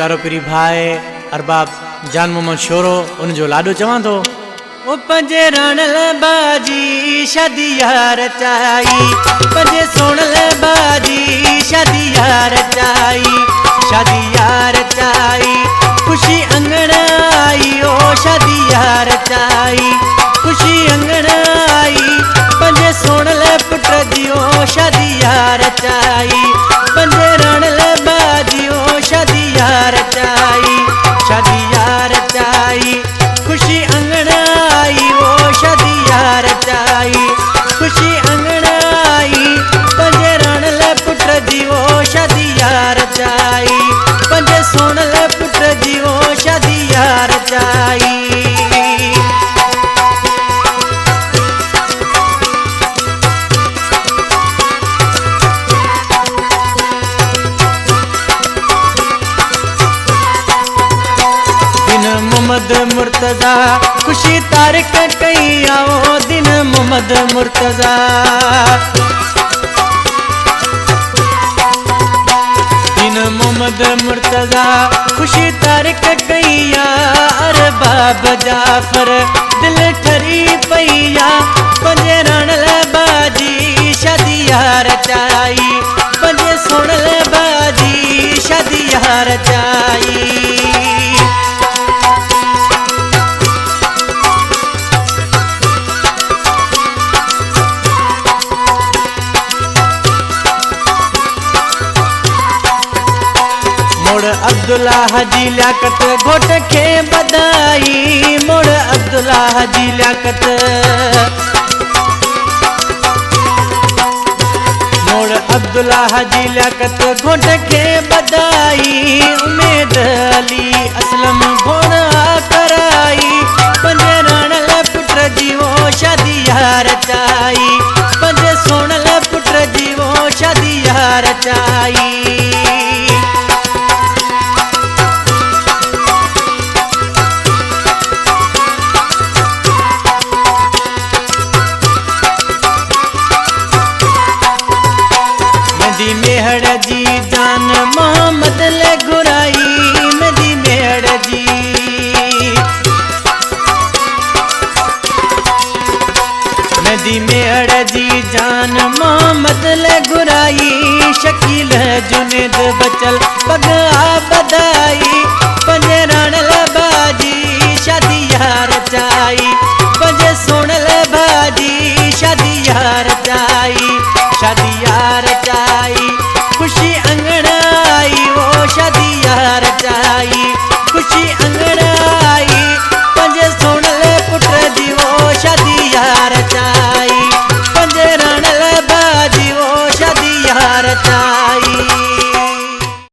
प्यारो पिरी भाई अरबाब जान मोहम्मद शोरो उनजो लाडो चवां तो ओ पंजे रणल बाजी शादी यार चाई पंजे सोनल बाजी शादी यार चाई शादी यार चाई खुशी अंगण आई ओ शादी यार चाई खुशी अंगण आई पंजे सोनल पुत्र दियो शादी यार चाई पंजे रणल बाजी ओ शादी यार चाई शादी यार चाई खुशी अंगण आई ओ शादी यार चाई खुशी अंगण आई पंजे रणल पुत्र दियो शादी यार चाई पंजे सोनल पुत्र दियो शादी यार चाई मोहम्मद मुर्तजा खुशी तारिक कई आओ दिन मोहम्मद मुर्तजा दिन मोहम्मद मुर्तजा खुशी तारिक कई अरबाब जाफर दिल ठरी पैया पंजे रणल बाजी शादी यार चाई पंजे सोनल बाजी शादी यार चाई मोड़ अब्दुल्ला हाजी लियाकत घोट के बधाई मोड़ अब्दुल्ला हाजी लियाकत मोड़ अब्दुल्ला हाजी लियाकत घोट के बधाई उमेद अली असलम घोड़ा कराई पंजे रणल पुत्र जीवो शादी यार चाई पंजे सोनल पुत्र जीवो शादी यार चाई मेहड़ जी जान मोहम्मद ले गुराई मेरी मेहड़ जी मेरी मेहड़ जी जान मोहम्मद ले गुराई शकील जुनेद बचल पगा बधाई पंजे रणल बाजी शादी यार चाई पंजे सोनल बाजी शादी यार